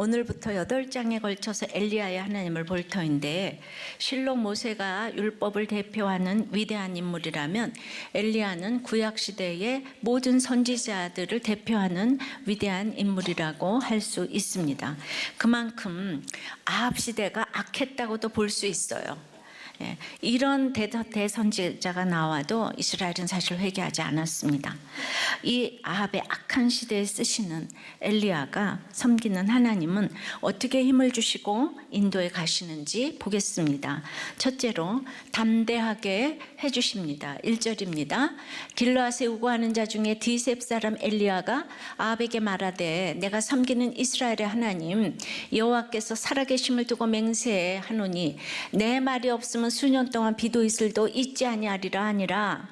오늘부터 8장에 걸쳐서 엘리야의 하나님을 볼 터인데, 실록 모세가 율법을 대표하는 위대한 인물이라면 엘리야는 구약시대의 모든 선지자들을 대표하는 위대한 인물이라고 할 수 있습니다. 그만큼 아합 시대가 악했다고도 볼 수 있어요. 이런 대선지자가 나와도 이스라엘은 사실 회개하지 않았습니다. 이 아합의 악한 시대에 쓰시는 엘리야가 섬기는 하나님은 어떻게 힘을 주시고 인도에 가시는지 보겠습니다. 첫째로 담대하게 해주십니다. 1절입니다. 길르앗에 우거하는 자 중에 디셉 사람 엘리야가 아합에게 말하되 내가 섬기는 이스라엘의 하나님 여호와께서 살아계심을 두고 맹세하노니 내 말이 없으면 수년 동안 비도 이슬도 있지 아니하리라 하니라.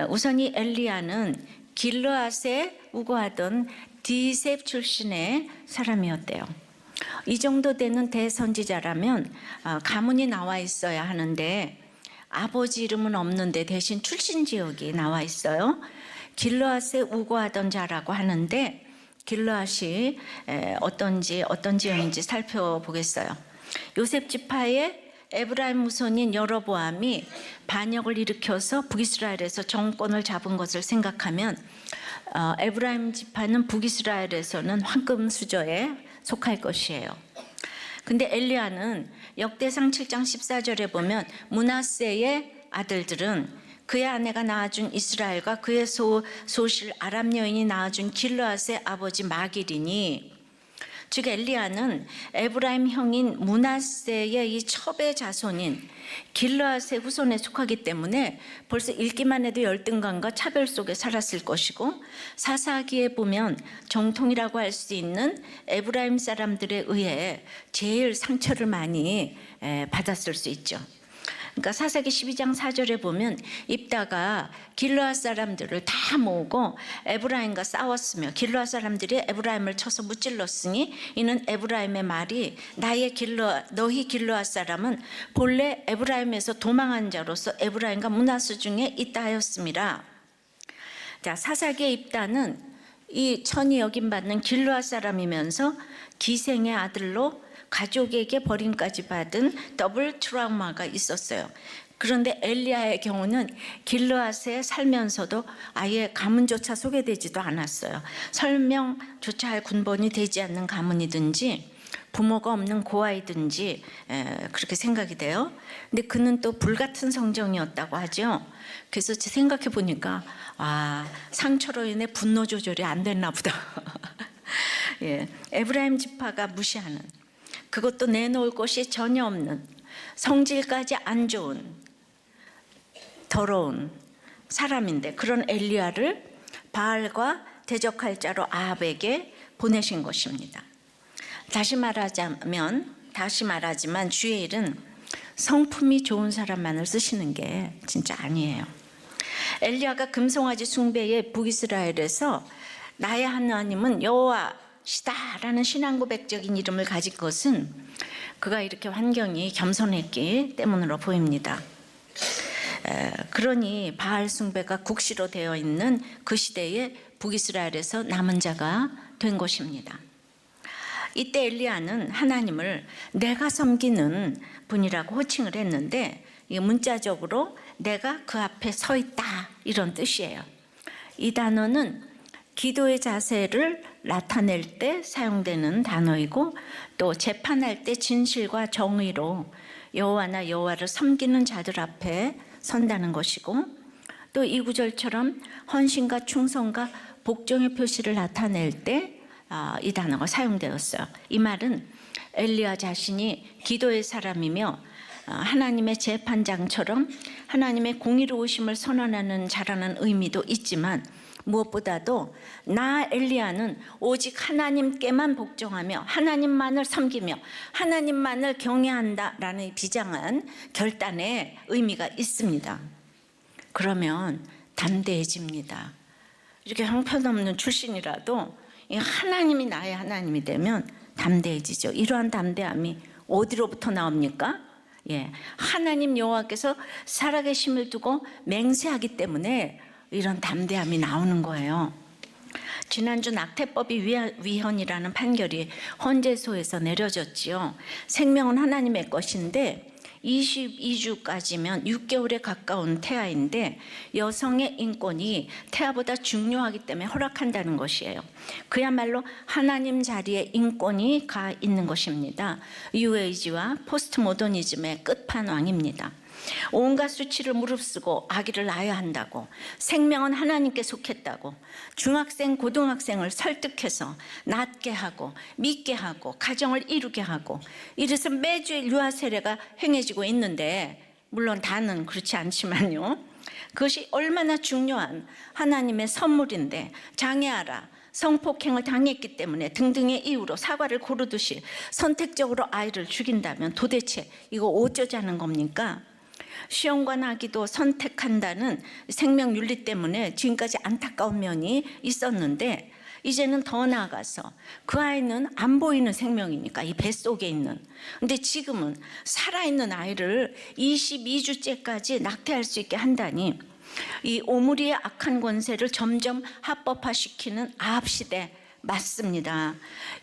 우선 이 엘리야는 길르앗에 우거하던 디셉 출신의 사람이었대요. 이 정도 되는 대선지자라면 가문이 나와 있어야 하는데 아버지 이름은 없는데 대신 출신 지역이 나와 있어요. 길르앗에 우거하던 자라고 하는데 길르앗이 어떤 지역인지 살펴보겠어요. 요셉 지파의 에브라임 후손인 여로보암이 반역을 일으켜서 북이스라엘에서 정권을 잡은 것을 생각하면 에브라임 지파는 북이스라엘에서는 황금 수저에 속할 것이에요. 근데 엘리야는 역대상 7장 14절에 보면 므낫세의 아들들은 그의 아내가 낳아준 이스라엘과 그의 소실 아람 여인이 낳아준 길르앗의 아버지 마길이니, 즉 엘리야는 에브라임 형인 므낫세의 이 첩의 자손인 길르앗의 후손에 속하기 때문에 벌써 읽기만 해도 열등감과 차별 속에 살았을 것이고, 사사기에 보면 정통이라고 할 수 있는 에브라임 사람들에 의해 제일 상처를 많이 받았을 수 있죠. 그러니까 사사기 12장 4절에 보면 입다가 길르앗 사람들을 다 모으고 에브라임과 싸웠으며 길르앗 사람들이 에브라임을 쳐서 무찔렀으니 이는 에브라임의 말이 너희 길르앗 사람은 본래 에브라임에서 도망한 자로서 에브라임과 므낫세 중에 있다 하였습니다. 자, 사사기의 입다는 이 천이 여김받는 길르앗 사람이면서 기생의 아들로 가족에게 버림까지 받은 더블 트라우마가 있었어요. 그런데 엘리야의 경우는 길르앗에 살면서도 아예 가문조차 소개되지도 않았어요. 설명조차 할 군번이 되지 않는 가문이든지 부모가 없는 고아이든지 그렇게 생각이 돼요. 근데 그는 또 불같은 성정이었다고 하죠. 그래서 생각해 보니까 상처로 인해 분노 조절이 안 됐나 보다. 에브라임 지파가 무시하는, 그것도 내놓을 것이 전혀 없는, 성질까지 안 좋은 더러운 사람인데 그런 엘리야를 바알과 대적할 자로 아합에게 보내신 것입니다. 다시 말하지만 주의 일은 성품이 좋은 사람만을 쓰시는 게 진짜 아니에요. 엘리야가 금송아지 숭배의 북이스라엘에서 나의 하나님은 여호와시다라는 신앙고백적인 이름을 가진 것은 그가 이렇게 환경이 겸손했기 때문으로 보입니다. 그러니 바알 숭배가 국시로 되어 있는 그 시대에 북이스라엘에서 남은 자가 된 것입니다. 이때 엘리야는 하나님을 내가 섬기는 분이라고 호칭을 했는데, 이 문자적으로 내가 그 앞에 서 있다 이런 뜻이에요. 이 단어는 기도의 자세를 나타낼 때 사용되는 단어이고, 또 재판할 때 진실과 정의로 여호와나 여호와를 섬기는 자들 앞에 선다는 것이고, 또 이 구절처럼 헌신과 충성과 복종의 표시를 나타낼 때 이 단어가 사용되었어요. 이 말은 엘리야 자신이 기도의 사람이며 하나님의 재판장처럼 하나님의 공의로우심을 선언하는 자라는 의미도 있지만, 무엇보다도 나 엘리야는 오직 하나님께만 복종하며 하나님만을 섬기며 하나님만을 경외한다라는 비장한 결단의 의미가 있습니다. 그러면 담대해집니다. 이렇게 형편없는 출신이라도 하나님이 나의 하나님이 되면 담대해지죠. 이러한 담대함이 어디로부터 나옵니까? 하나님 여호와께서 살아계심을 두고 맹세하기 때문에 이런 담대함이 나오는 거예요. 지난주 낙태법이 위헌이라는 판결이 헌재소에서 내려졌지요. 생명은 하나님의 것인데 22주까지면 6개월에 가까운 태아인데 여성의 인권이 태아보다 중요하기 때문에 허락한다는 것이에요. 그야말로 하나님 자리에 인권이 가 있는 것입니다. 뉴에이지와 포스트 모더니즘의 끝판왕입니다. 온갖 수치를 무릅쓰고 아기를 낳아야 한다고, 생명은 하나님께 속했다고, 중학생, 고등학생을 설득해서 낳게 하고 믿게 하고 가정을 이루게 하고, 이래서 매주 유아 세례가 행해지고 있는데, 물론 다는 그렇지 않지만요, 그것이 얼마나 중요한 하나님의 선물인데 장애하라, 성폭행을 당했기 때문에 등등의 이유로 사과를 고르듯이 선택적으로 아이를 죽인다면 도대체 이거 어쩌자는 겁니까? 시험관 아기도 선택한다는 생명윤리 때문에 지금까지 안타까운 면이 있었는데, 이제는 더 나아가서 그 아이는 안 보이는 생명이니까 이 뱃속에 있는, 근데 지금은 살아있는 아이를 22주째까지 낙태할 수 있게 한다니, 이 오므리의 악한 권세를 점점 합법화시키는 아합시대 맞습니다.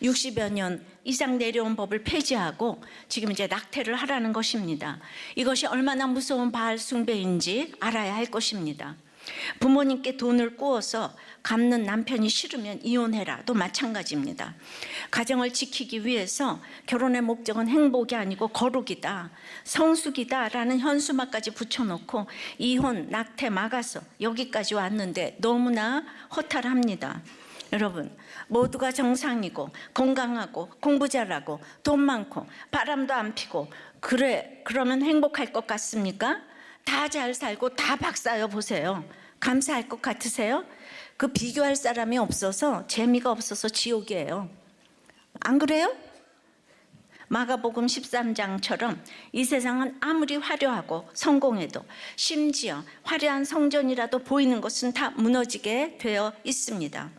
60여 년 이상 내려온 법을 폐지하고 지금 이제 낙태를 하라는 것입니다. 이것이 얼마나 무서운 바알 숭배인지 알아야 할 것입니다. 부모님께 돈을 꾸어서 갚는 남편이 싫으면 이혼해라도 마찬가지입니다. 가정을 지키기 위해서 결혼의 목적은 행복이 아니고 거룩이다, 성숙이다 라는 현수막까지 붙여놓고 이혼, 낙태 막아서 여기까지 왔는데 너무나 허탈합니다. 여러분, 모두가 정상이고 건강하고 공부 잘하고 돈 많고 바람도 안 피고 그러면 행복할 것 같습니까? 다 잘 살고 다 박사여 보세요. 감사할 것 같으세요? 그 비교할 사람이 없어서, 재미가 없어서 지옥이에요. 안 그래요? 마가복음 13장처럼 이 세상은 아무리 화려하고 성공해도, 심지어 화려한 성전이라도 보이는 것은 다 무너지게 되어 있습니다.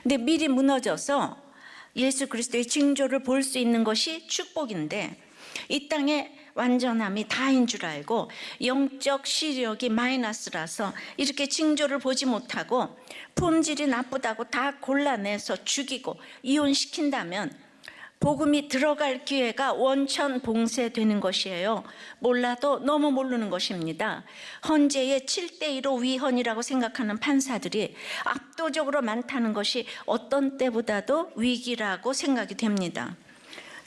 근데 미리 무너져서 예수 그리스도의 징조를 볼 수 있는 것이 축복인데, 이 땅의 완전함이 다인 줄 알고 영적 시력이 마이너스라서 이렇게 징조를 보지 못하고 품질이 나쁘다고 다 골라내서 죽이고 이혼시킨다면 복음이 들어갈 기회가 원천 봉쇄되는 것이에요. 몰라도 너무 모르는 것입니다. 헌재의 7대2로 위헌이라고 생각하는 판사들이 압도적으로 많다는 것이 어떤 때보다도 위기라고 생각이 됩니다.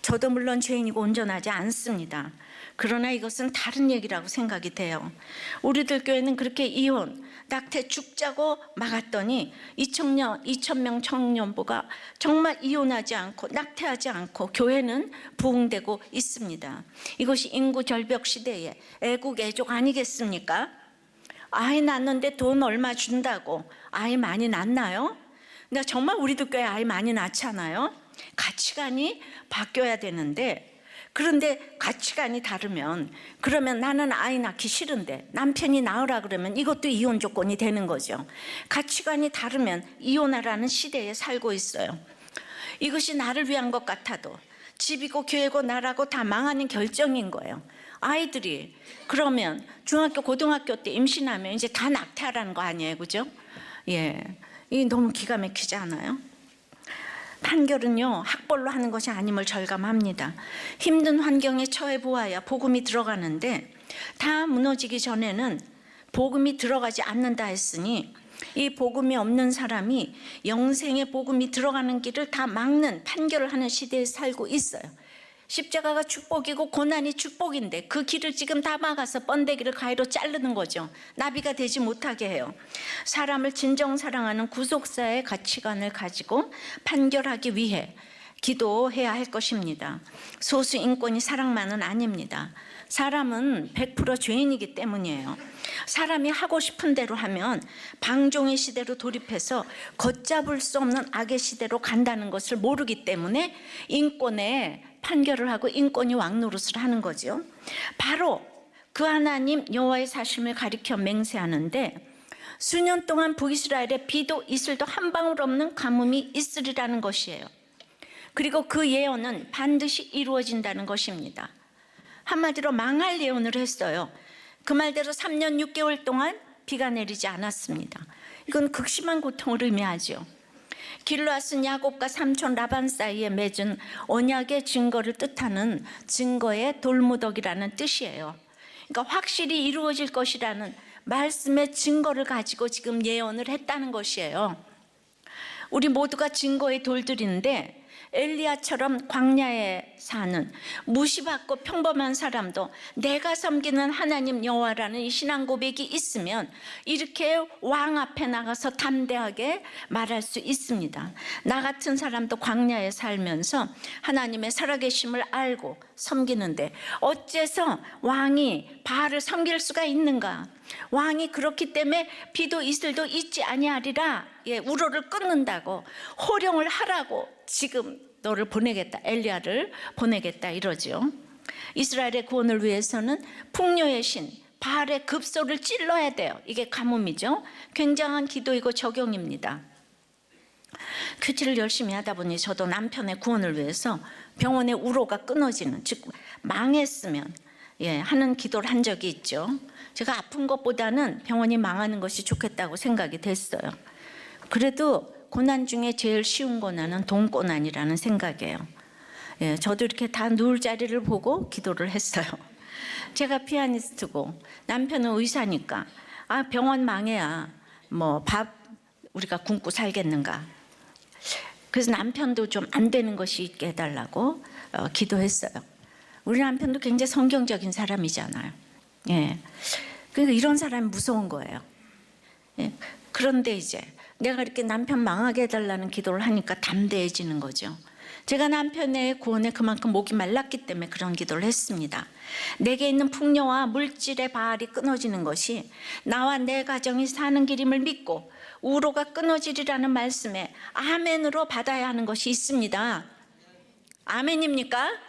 저도 물론 죄인이고 온전하지 않습니다. 그러나 이것은 다른 얘기라고 생각이 돼요. 우리들 교회는 그렇게 이혼, 낙태 죽자고 막았더니 2,000명 청년부가 정말 이혼하지 않고 낙태하지 않고 교회는 부흥되고 있습니다. 이것이 인구 절벽 시대에 애국 애족 아니겠습니까? 아이 낳는데 돈 얼마 준다고 아이 많이 낳나요? 근데 정말 우리들 교회 아이 많이 낳잖아요. 가치관이 바뀌어야 되는데, 그런데 가치관이 다르면, 그러면 나는 아이 낳기 싫은데 남편이 낳으라 그러면 이것도 이혼 조건이 되는 거죠. 가치관이 다르면 이혼하라는 시대에 살고 있어요. 이것이 나를 위한 것 같아도 집이고 교회고 나라고 다 망하는 결정인 거예요. 아이들이 그러면 중학교 고등학교 때 임신하면 이제 다 낙태하라는 거 아니에요, 그죠? 예, 이 너무 기가 막히지 않아요? 판결은요, 학벌로 하는 것이 아님을 절감합니다. 힘든 환경에 처해 보아야 복음이 들어가는데, 다 무너지기 전에는 복음이 들어가지 않는다 했으니 이 복음이 없는 사람이 영생의 복음이 들어가는 길을 다 막는 판결을 하는 시대에 살고 있어요. 십자가가 축복이고 고난이 축복인데 그 길을 지금 다 막아서 번데기를 가위로 자르는 거죠. 나비가 되지 못하게 해요. 사람을 진정 사랑하는 구속사의 가치관을 가지고 판결하기 위해 기도해야 할 것입니다. 소수 인권이 사랑만은 아닙니다. 사람은 100% 죄인이기 때문이에요. 사람이 하고 싶은 대로 하면 방종의 시대로 돌입해서 걷잡을 수 없는 악의 시대로 간다는 것을 모르기 때문에 인권에 판결을 하고 인권이 왕노릇을 하는 거죠. 바로 그 하나님 여호와의 사심을 가리켜 맹세하는데, 수년 동안 북이스라엘에 비도 이슬도 한 방울 없는 가뭄이 있으리라는 것이에요. 그리고 그 예언은 반드시 이루어진다는 것입니다. 한마디로 망할 예언을 했어요. 그 말대로 3년 6개월 동안 비가 내리지 않았습니다. 이건 극심한 고통을 의미하죠. 길르앗은 야곱과 삼촌 라반 사이에 맺은 언약의 증거를 뜻하는 증거의 돌무더기라는 뜻이에요. 그러니까 확실히 이루어질 것이라는 말씀의 증거를 가지고 지금 예언을 했다는 것이에요. 우리 모두가 증거의 돌들인데 엘리야처럼 광야에 사는 무시받고 평범한 사람도 내가 섬기는 하나님 여호와라는 이 신앙 고백이 있으면 이렇게 왕 앞에 나가서 담대하게 말할 수 있습니다. 나 같은 사람도 광야에 살면서 하나님의 살아계심을 알고 섬기는데 어째서 왕이 바알을 섬길 수가 있는가? 왕이 그렇기 때문에 비도 이슬도 있지 아니하리라, 우로를 끊는다고, 호령을 하라고 지금 너를 보내겠다, 엘리야를 보내겠다 이러죠. 이스라엘의 구원을 위해서는 풍요의 신 바알의 급소를 찔러야 돼요. 이게 가뭄이죠. 굉장한 기도이고 적용입니다. 큐티를 열심히 하다 보니 저도 남편의 구원을 위해서 병원의 우로가 끊어지는, 즉 망했으면 하는 기도를 한 적이 있죠. 제가 아픈 것보다는 병원이 망하는 것이 좋겠다고 생각이 됐어요. 그래도 고난 중에 제일 쉬운 고난은 동고난이라는 생각이에요. 저도 이렇게 다 누울 자리를 보고 기도를 했어요. 제가 피아니스트고 남편은 의사니까 병원 망해야 뭐 밥 우리가 굶고 살겠는가. 그래서 남편도 좀 안 되는 것이 있게 해달라고 기도했어요. 우리 남편도 굉장히 성경적인 사람이잖아요. 그러니까 이런 사람이 무서운 거예요. 그런데 이제 내가 이렇게 남편 망하게 해달라는 기도를 하니까 담대해지는 거죠. 제가 남편의 구원에 그만큼 목이 말랐기 때문에 그런 기도를 했습니다. 내게 있는 풍요와 물질의 바알이 끊어지는 것이 나와 내 가정이 사는 길임을 믿고 우로가 끊어지리라는 말씀에 아멘으로 받아야 하는 것이 있습니다. 아멘입니까?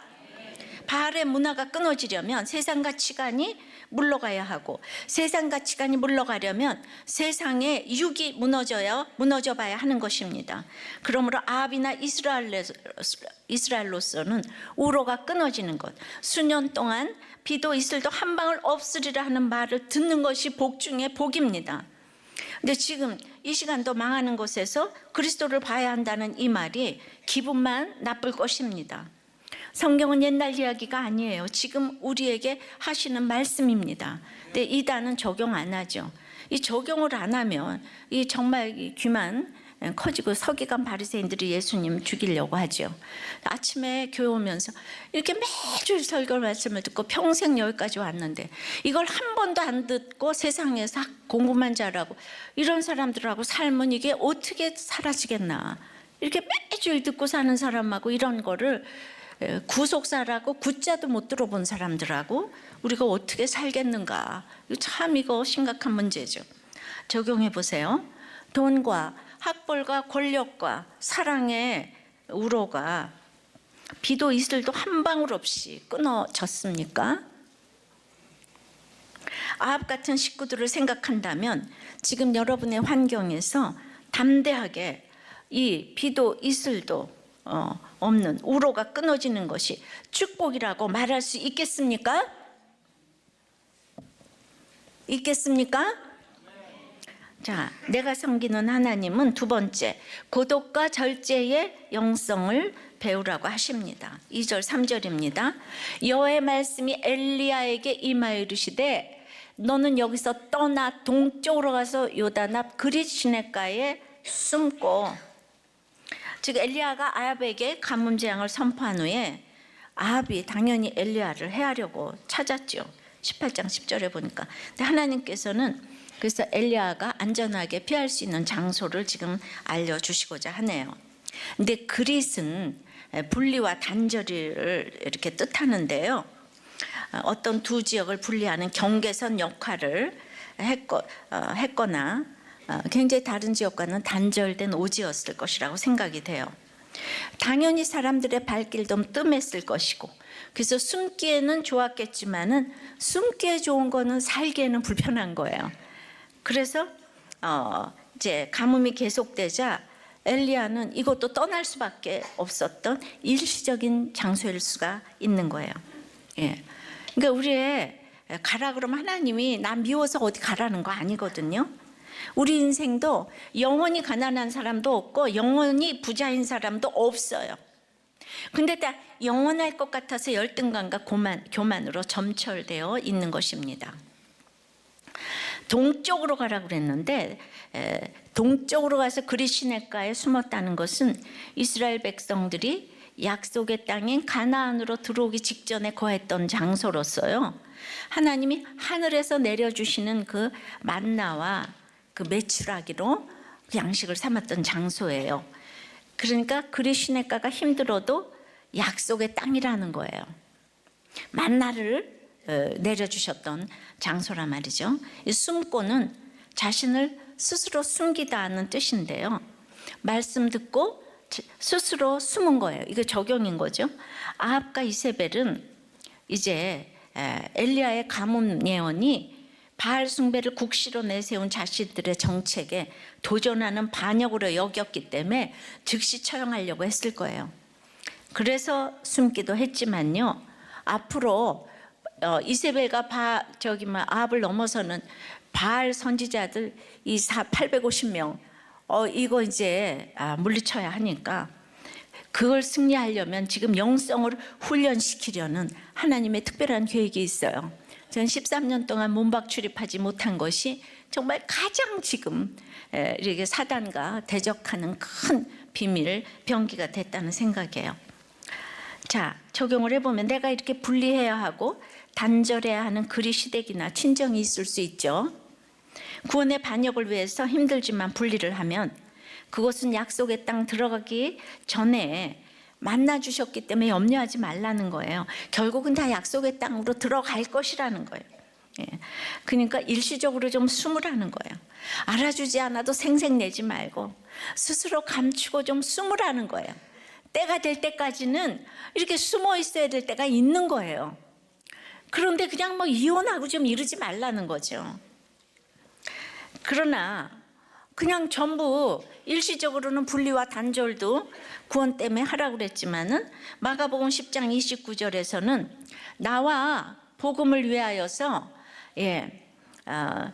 바알의 문화가 끊어지려면 세상 가치관이 물러가야 하고, 세상 가치관이 물러가려면 세상의 육이 무너져 봐야 하는 것입니다. 그러므로 아합이나 이스라엘로서는 우로가 끊어지는 것, 수년 동안 비도 이슬도 한 방울 없으리라 하는 말을 듣는 것이 복 중에 복입니다. 근데 지금 이 시간도 망하는 곳에서 그리스도를 봐야 한다는 이 말이 기분만 나쁠 것입니다. 성경은 옛날 이야기가 아니에요. 지금 우리에게 하시는 말씀입니다. 근데 이단은 적용 안 하죠. 이 적용을 안 하면 이 정말 귀만 커지고 서기관 바리새인들이 예수님 죽이려고 하죠. 아침에 교회 오면서 이렇게 매주 설교 말씀을 듣고 평생 여기까지 왔는데 이걸 한 번도 안 듣고 세상에서 공부만 잘하고 이런 사람들하고 삶은 이게 어떻게 사라지겠나. 이렇게 매주 듣고 사는 사람하고 이런 거를 구속사라고 굿자도 못 들어본 사람들하고 우리가 어떻게 살겠는가. 참 이거 심각한 문제죠. 적용해 보세요. 돈과 학벌과 권력과 사랑의 우로가 비도 이슬도 한 방울 없이 끊어졌습니까? 아합 같은 식구들을 생각한다면 지금 여러분의 환경에서 담대하게 이 비도 이슬도 없는 우로가 끊어지는 것이 축복이라고 말할 수 있겠습니까? 있겠습니까? 자, 내가 섬기는 하나님은 두 번째, 고독과 절제의 영성을 배우라고 하십니다. 2절 3절입니다. 여호와의 말씀이 엘리야에게 임하여 이르시되 너는 여기서 떠나 동쪽으로 가서 요단 앞 그릿 시냇가에 숨고. 즉 엘리야가 아합에게 가뭄 재앙을 선포한 후에 아합이 당연히 엘리야를 해하려고 찾았죠. 18장 10절에 보니까. 근데 하나님께서는 그래서 엘리야가 안전하게 피할 수 있는 장소를 지금 알려주시고자 하네요. 근데 그릿은 분리와 단절을 이렇게 뜻하는데요. 어떤 두 지역을 분리하는 경계선 역할을 했거나 굉장히 다른 지역과는 단절된 오지였을 것이라고 생각이 돼요. 당연히 사람들의 발길도 뜸했을 것이고, 그래서 숨기에는 좋았겠지만은 숨기에 좋은 거는 살기에는 불편한 거예요. 그래서 이제 가뭄이 계속되자 엘리야는 이것도 떠날 수밖에 없었던 일시적인 장소일 수가 있는 거예요. 그러니까 우리의 가라 그러면 하나님이 나 미워서 어디 가라는 거 아니거든요. 우리 인생도 영원히 가난한 사람도 없고 영원히 부자인 사람도 없어요. 근데 다 영원할 것 같아서 열등감과 교만으로 점철되어 있는 것입니다. 동쪽으로 가라고 그랬는데 동쪽으로 가서 그릿 시내가에 숨었다는 것은 이스라엘 백성들이 약속의 땅인 가나안으로 들어오기 직전에 거했던 장소로서요, 하나님이 하늘에서 내려주시는 그 만나와 그 메추라기로 양식을 삼았던 장소예요. 그러니까 그릿 시내가가 힘들어도 약속의 땅이라는 거예요. 만나를 내려주셨던 장소란 말이죠. 이 숨고는 자신을 스스로 숨기다는 뜻인데요, 말씀 듣고 스스로 숨은 거예요. 이거 적용인 거죠. 아합과 이세벨은 이제 엘리야의 가뭄 예언이 바알 숭배를 국시로 내세운 자신들의 정책에 도전하는 반역으로 여겼기 때문에 즉시 처형하려고 했을 거예요. 그래서 숨기도 했지만요, 앞으로 이세벨과 아합을 넘어서는 바알 선지자들 이 850명 이거 이제 물리쳐야 하니까 그걸 승리하려면 지금 영성을 훈련시키려는 하나님의 특별한 계획이 있어요. 전 13년 동안 문박 출입하지 못한 것이 정말 가장 지금 이렇게 사단과 대적하는 큰 비밀, 병기가 됐다는 생각이에요. 자, 적용을 해보면 내가 이렇게 분리해야 하고 단절해야 하는 그리 시댁이나 친정이 있을 수 있죠. 구원의 반역을 위해서 힘들지만 분리를 하면 그것은 약속의 땅 들어가기 전에 만나주셨기 때문에 염려하지 말라는 거예요. 결국은 다 약속의 땅으로 들어갈 것이라는 거예요. 그러니까 일시적으로 좀 숨으라는 거예요. 알아주지 않아도 생색내지 말고 스스로 감추고 좀 숨으라는 거예요. 때가 될 때까지는 이렇게 숨어 있어야 될 때가 있는 거예요. 그런데 그냥 뭐 이혼하고 좀 이러지 말라는 거죠. 그러나 그냥 전부 일시적으로는 분리와 단절도 구원 때문에 하라고 그랬지만은 마가복음 10장 29절에서는 나와 복음을 위하여서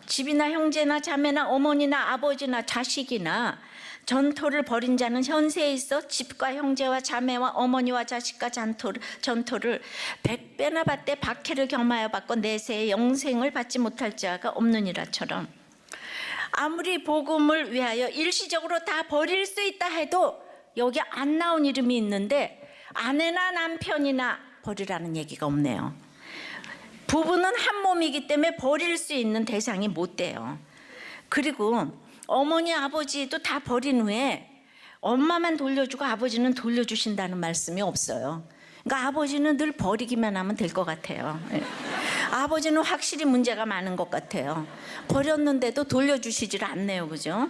집이나 형제나 자매나 어머니나 아버지나 자식이나 전토를 벌인 자는 현세에 있어 집과 형제와 자매와 어머니와 자식과 전토를 100배나 받되 박해를 경마하여 받고 내세에 영생을 받지 못할 자가 없느니라처럼, 아무리 복음을 위하여 일시적으로 다 버릴 수 있다 해도 여기 안 나온 이름이 있는데 아내나 남편이나 버리라는 얘기가 없네요. 부부는 한 몸이기 때문에 버릴 수 있는 대상이 못 돼요. 그리고 어머니 아버지도 다 버린 후에 엄마만 돌려주고 아버지는 돌려주신다는 말씀이 없어요. 그러니까 아버지는 늘 버리기만 하면 될 것 같아요. 아버지는 확실히 문제가 많은 것 같아요. 버렸는데도 돌려주시질 않네요, 그죠?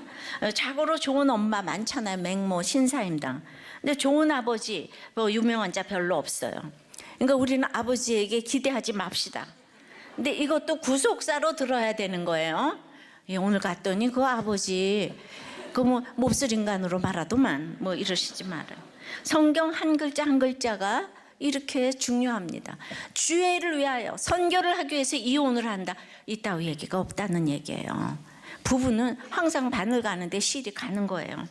자고로 좋은 엄마 많잖아요. 맹모, 신사임당. 근데 좋은 아버지 뭐 유명한 자 별로 없어요. 그러니까 우리는 아버지에게 기대하지 맙시다. 근데 이것도 구속사로 들어야 되는 거예요. 오늘 갔더니 그 아버지 그 뭐 몹쓸 인간으로 말하더만 뭐 이러시지 말아요. 성경 한 글자 한 글자가 이렇게 중요합니다. 주의를 위하여 선교를 하기 위해서 이혼을 한다, 이따위 얘기가 없다는 얘기예요. 부부는 항상 바늘 가는데 실이 가는 거예요.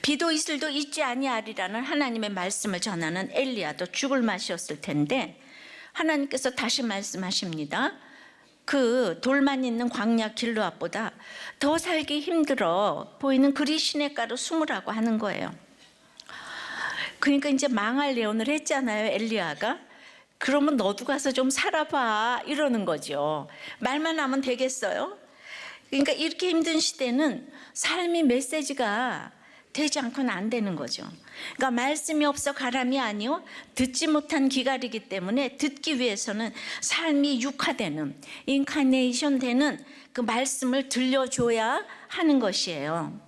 비도 이슬도 잊지 아니하리라는 하나님의 말씀을 전하는 엘리야도 죽을 맛이었을 텐데 하나님께서 다시 말씀하십니다. 그 돌만 있는 광야 길르앗보다 더 살기 힘들어 보이는 그리 시냇가로 숨으라고 하는 거예요. 그러니까 이제 망할 예언을 했잖아요, 엘리야가. 그러면 너도 가서 좀 살아봐 이러는 거죠. 말만 하면 되겠어요? 그러니까 이렇게 힘든 시대는 삶이 메시지가 되지 않고는 안 되는 거죠. 그러니까 말씀이 없어 가람이 아니요 듣지 못한 기갈이기 때문에 듣기 위해서는 삶이 육화되는 인카네이션 되는 그 말씀을 들려줘야 하는 것이에요.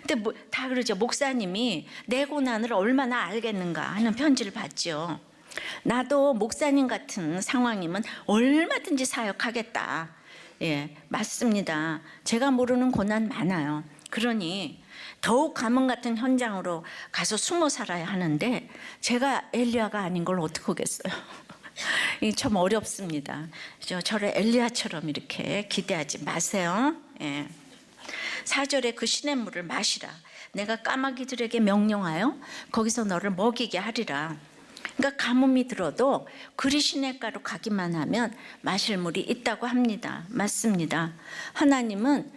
근데 다 그러죠. 목사님이 내 고난을 얼마나 알겠는가 하는 편지를 받죠. 나도 목사님 같은 상황이면 얼마든지 사역하겠다. 맞습니다. 제가 모르는 고난 많아요. 그러니 더욱 가뭄 같은 현장으로 가서 숨어 살아야 하는데 제가 엘리야가 아닌 걸 어떻게 하겠어요. 참 어렵습니다. 저를 엘리야처럼 이렇게 기대하지 마세요. 4절에 그 시냇물을 마시라. 내가 까마귀들에게 명령하여 거기서 너를 먹이게 하리라. 그러니까 가뭄이 들어도 그리 시냇가로 가기만 하면 마실 물이 있다고 합니다. 맞습니다. 하나님은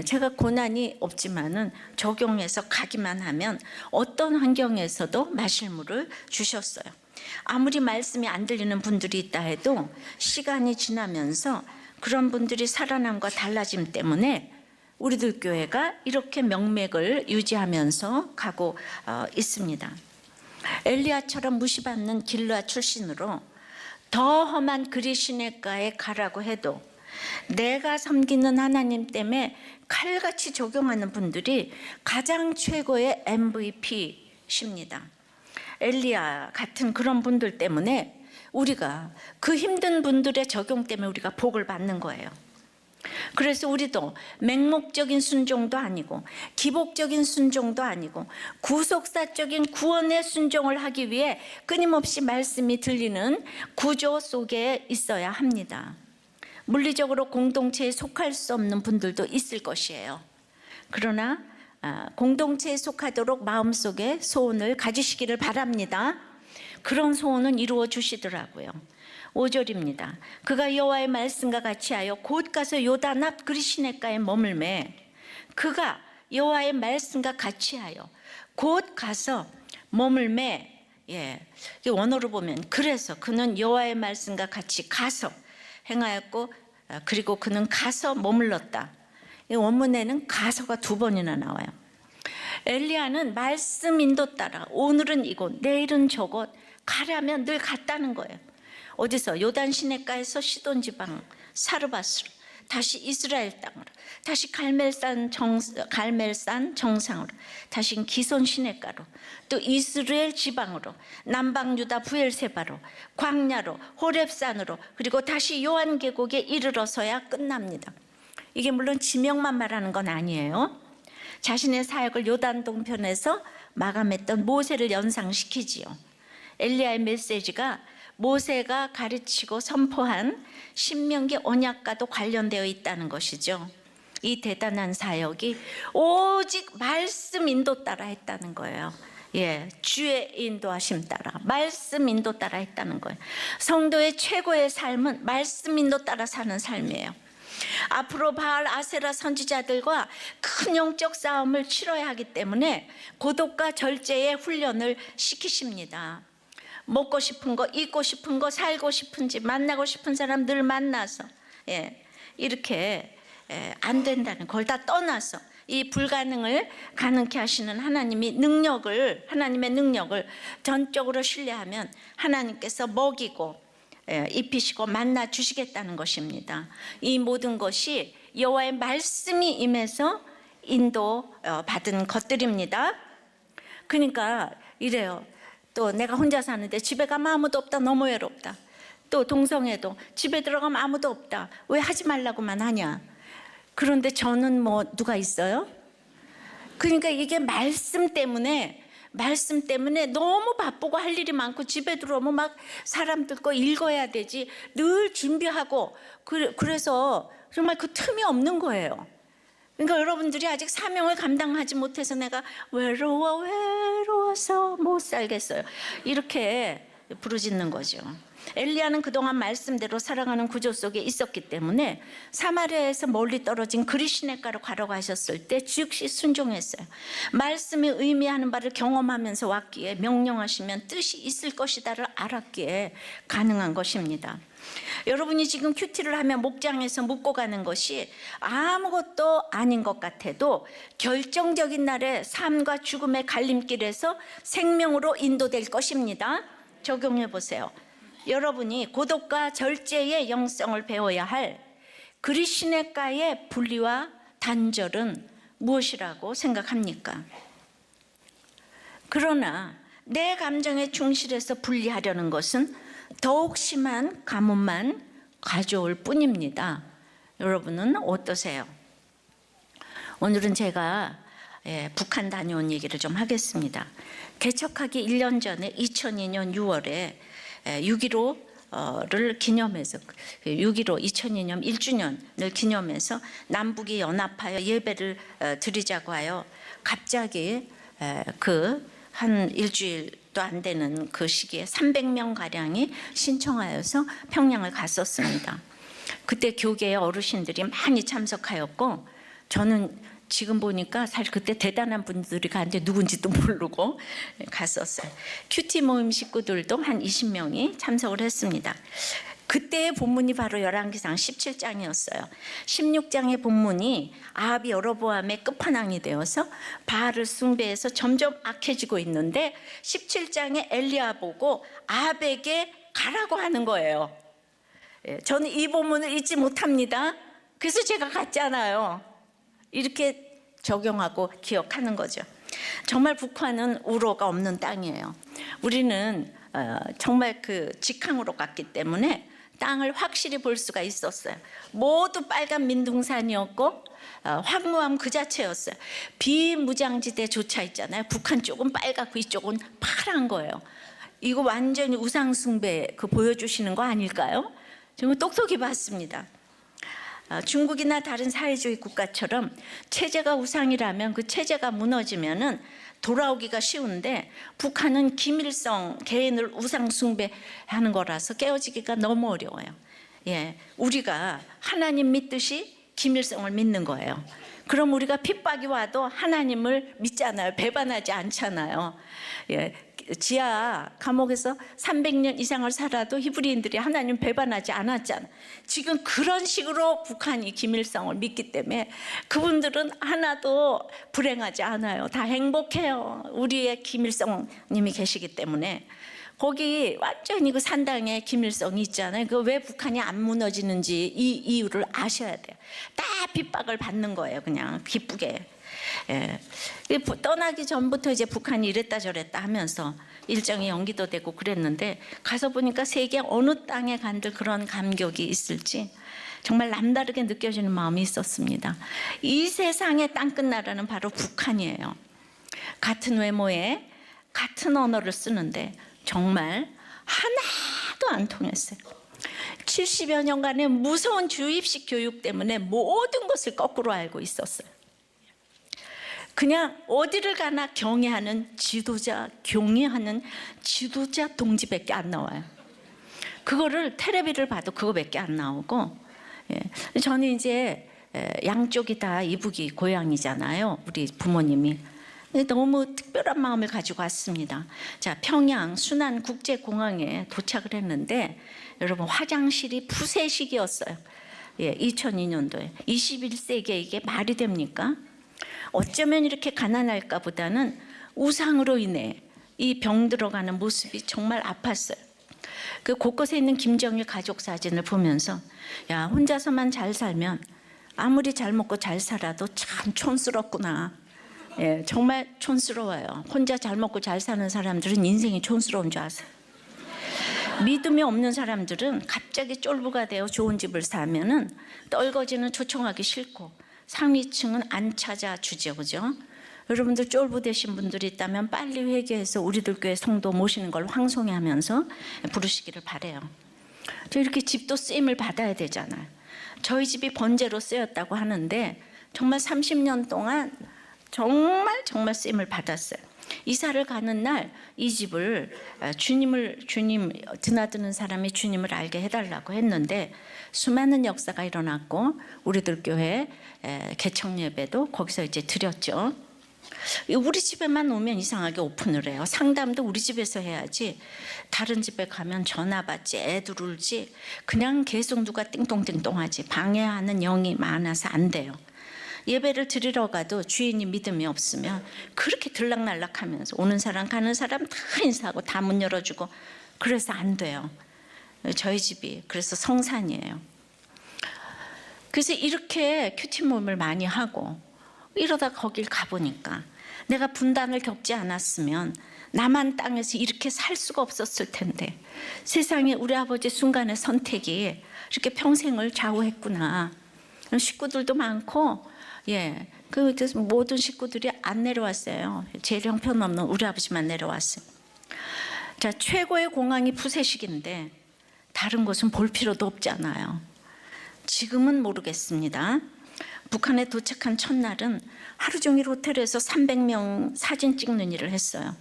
제가 고난이 없지만은 적용해서 가기만 하면 어떤 환경에서도 마실 물을 주셨어요. 아무리 말씀이 안 들리는 분들이 있다 해도 시간이 지나면서 그런 분들이 살아남과 달라짐 때문에 우리들 교회가 이렇게 명맥을 유지하면서 가고 있습니다. 엘리야처럼 무시받는 길르앗 출신으로 더 험한 그리 시냇가에 가라고 해도 내가 섬기는 하나님 때문에 칼같이 적용하는 분들이 가장 최고의 MVP십니다. 엘리야 같은 그런 분들 때문에 우리가 그 힘든 분들의 적용 때문에 우리가 복을 받는 거예요. 그래서 우리도 맹목적인 순종도 아니고 기복적인 순종도 아니고 구속사적인 구원의 순종을 하기 위해 끊임없이 말씀이 들리는 구조 속에 있어야 합니다. 물리적으로 공동체에 속할 수 없는 분들도 있을 것이에요. 그러나 공동체에 속하도록 마음속에 소원을 가지시기를 바랍니다. 그런 소원은 이루어 주시더라고요. 5절입니다. 그가 여호와의 말씀과 같이 하여 곧 가서 요단 앞 그리 시냇가에 머물매. 그가 여호와의 말씀과 같이 하여 곧 가서 머물매. 원어로 보면 그래서 그는 여호와의 말씀과 같이 가서 행하였고 그리고 그는 가서 머물렀다. 이 원문에는 가서가 2번이나 나와요. 엘리야는 말씀 인도 따라 오늘은 이곳 내일은 저곳 가려면 늘 갔다는 거예요. 어디서? 요단 시냇가에서 시돈 지방 사르밧으로, 다시 이스라엘 땅으로, 다시 갈멜산 정상으로, 다시 기손 시냇가로, 또 이스라엘 지방으로, 남방 유다 부엘세바로, 광야로, 호렙산으로, 그리고 다시 요한 계곡에 이르러서야 끝납니다. 이게 물론 지명만 말하는 건 아니에요. 자신의 사역을 요단 동편에서 마감했던 모세를 연상시키지요. 엘리야의 메시지가 모세가 가르치고 선포한 신명기 언약과도 관련되어 있다는 것이죠. 이 대단한 사역이 오직 말씀 인도 따라 했다는 거예요. 주의 인도하심 따라, 말씀 인도 따라 했다는 거예요. 성도의 최고의 삶은 말씀 인도 따라 사는 삶이에요. 앞으로 바알 아세라 선지자들과 큰 영적 싸움을 치러야 하기 때문에 고독과 절제의 훈련을 시키십니다. 먹고 싶은 거, 입고 싶은 거, 살고 싶은지 만나고 싶은 사람 늘 만나서 이렇게 안 된다는 걸 다 떠나서 이 불가능을 가능케 하시는 하나님의 능력을 전적으로 신뢰하면 하나님께서 먹이고 입히시고 만나 주시겠다는 것입니다. 이 모든 것이 여호와의 말씀이 임해서 인도 받은 것들입니다. 그러니까 이래요. 또 내가 혼자 사는데 집에 가면 아무도 없다. 너무 외롭다. 또 동성애도 집에 들어가면 아무도 없다. 왜 하지 말라고만 하냐. 그런데 저는 누가 있어요? 그러니까 이게 말씀 때문에 너무 바쁘고 할 일이 많고 집에 들어오면 막 사람들 거 읽어야 되지. 늘 준비하고 그래서 정말 그 틈이 없는 거예요. 그러니까 여러분들이 아직 사명을 감당하지 못해서 내가 외로워서 못 살겠어요. 이렇게 부르짖는 거죠. 엘리야는 그동안 말씀대로 살아가는 구조 속에 있었기 때문에 사마리아에서 멀리 떨어진 그리 시냇가로 가라고 하셨을 때 즉시 순종했어요. 말씀이 의미하는 바를 경험하면서 왔기에 명령하시면 뜻이 있을 것이다를 알았기에 가능한 것입니다. 여러분이 지금 큐티를 하며 목장에서 묵고 가는 것이 아무것도 아닌 것 같아도 결정적인 날에 삶과 죽음의 갈림길에서 생명으로 인도될 것입니다. 적용해 보세요. 여러분이 고독과 절제의 영성을 배워야 할 그리 시냇가의 분리와 단절은 무엇이라고 생각합니까? 그러나 내 감정에 충실해서 분리하려는 것은 더욱 심한 가뭄만 가져올 뿐입니다. 여러분은 어떠세요? 오늘은 제가 북한 다녀온 얘기를 좀 하겠습니다. 개척하기 1년 전에 2002년 6월에 6.15 를 기념해서 6.15 2002년 1주년을 기념해서 남북이 연합하여 예배를 드리자고 하여 갑자기 그 한 일주일도 안 되는 그 시기에 300명 가량이 신청하여서 평양을 갔었습니다. 그때 교계의 어르신들이 많이 참석하였고 저는 지금 보니까 사실 그때 대단한 분들이 가는데 누군지도 모르고 갔었어요. 큐티 모임 식구들도 한 20명이 참석을 했습니다. 그때의 본문이 바로 열왕기상 17장이었어요. 16장의 본문이 아합이 여로보암의 끝판왕이 되어서 바알을 숭배해서 점점 악해지고 있는데 17장에 엘리야 보고 아합에게 가라고 하는 거예요. 저는 이 본문을 잊지 못합니다. 그래서 제가 갔잖아요. 이렇게 적용하고 기억하는 거죠. 정말 북한은 우로가 없는 땅이에요. 우리는 정말 그 직항으로 갔기 때문에 땅을 확실히 볼 수가 있었어요. 모두 빨간 민둥산이었고 황무함 그 자체였어요. 비무장지대조차 있잖아요. 북한 쪽은 빨갛고 이쪽은 파란 거예요. 이거 완전히 우상숭배 그 보여주시는 거 아닐까요? 정말 똑똑히 봤습니다. 중국이나 다른 사회주의 국가처럼 체제가 우상이라면 그 체제가 무너지면은 돌아오기가 쉬운데 북한은 김일성 개인을 우상 숭배하는 거라서 깨어지기가 너무 어려워요. 예, 우리가 하나님 믿듯이 김일성을 믿는 거예요. 그럼 우리가 핍박이 와도 하나님을 믿잖아요. 배반하지 않잖아요. 예, 지하 감옥에서 300년 이상을 살아도 히브리인들이 하나님 배반하지 않았잖아. 지금 그런 식으로 북한이 김일성을 믿기 때문에 그분들은 하나도 불행하지 않아요. 다 행복해요. 우리의 김일성님이 계시기 때문에. 거기 완전히 그 산당에 김일성이 있잖아요. 그 왜 북한이 안 무너지는지 이 이유를 아셔야 돼요. 다 핍박을 받는 거예요. 그냥 기쁘게. 예. 떠나기 전부터 이제 북한이 이랬다 저랬다 하면서 일정이 연기도 되고 그랬는데 가서 보니까 세계 어느 땅에 간들 그런 감격이 있을지 정말 남다르게 느껴지는 마음이 있었습니다. 이 세상의 땅끝 나라는 바로 북한이에요. 같은 외모에 같은 언어를 쓰는데 정말 하나도 안 통했어요. 70여 년간의 무서운 주입식 교육 때문에 모든 것을 거꾸로 알고 있었어요. 그냥 어디를 가나 경애하는 지도자, 경애하는 지도자 동지밖에 안 나와요. 그거를 텔레비를 봐도 그거밖에 안 나오고, 예. 저는 이제 양쪽이 다 이북이 고향이잖아요. 우리 부모님이. 너무 특별한 마음을 가지고 왔습니다. 자, 평양 순안국제공항에 도착을 했는데 여러분 화장실이 푸세식이었어요. 예, 2002년도에 21세기에 이게 말이 됩니까? 어쩌면 이렇게 가난할까 보다는 우상으로 인해 이 병 들어가는 모습이 정말 아팠어요. 그 곳곳에 있는 김정일 가족 사진을 보면서 야, 혼자서만 잘 살면 아무리 잘 먹고 잘 살아도 참 촌스럽구나. 예, 정말 촌스러워요. 혼자 잘 먹고 잘 사는 사람들은 인생이 촌스러운 줄 아세요. 믿음이 없는 사람들은 갑자기 쫄부가 되어 좋은 집을 사면은 떨거지는 초청하기 싫고 상위층은 안 찾아주죠, 그죠? 여러분들 쫄부 되신 분들이 있다면 빨리 회개해서 우리들 교회 성도 모시는 걸 황송해하면서 부르시기를 바래요. 저 이렇게 집도 쓰임을 받아야 되잖아요. 저희 집이 번제로 쓰였다고 하는데 정말 30년 동안 정말 쓰임을 받았어요. 이사를 가는 날 이 집을 주님 드나드는 사람이 주님을 알게 해달라고 했는데 수많은 역사가 일어났고 우리들 교회 개청 예배도 거기서 이제 드렸죠. 우리 집에만 오면 이상하게 오픈을 해요. 상담도 우리 집에서 해야지 다른 집에 가면 전화 받지 애들 울지 그냥 계속 누가 띵동띵동하지 방해하는 영이 많아서 안 돼요. 예배를 드리러 가도 주인이 믿음이 없으면 그렇게 들락날락하면서 오는 사람 가는 사람 다 인사하고 다 문 열어주고 그래서 안 돼요. 저희 집이 그래서 성산이에요. 그래서 이렇게 큐티 모임을 많이 하고 이러다 거길 가보니까 내가 분단을 겪지 않았으면 남한 땅에서 이렇게 살 수가 없었을 텐데 세상에 우리 아버지 순간의 선택이 이렇게 평생을 좌우했구나. 식구들도 많고 예, 그 모든 식구들이 안 내려왔어요. 제일 형편없는 우리 아버지만 내려왔어요. 자, 최고의 공항이 푸세식인데 다른 곳은 볼 필요도 없잖아요. 지금은 모르겠습니다. 북한에 도착한 첫날은 하루 종일 호텔에서 300명 사진 찍는 일을 했어요.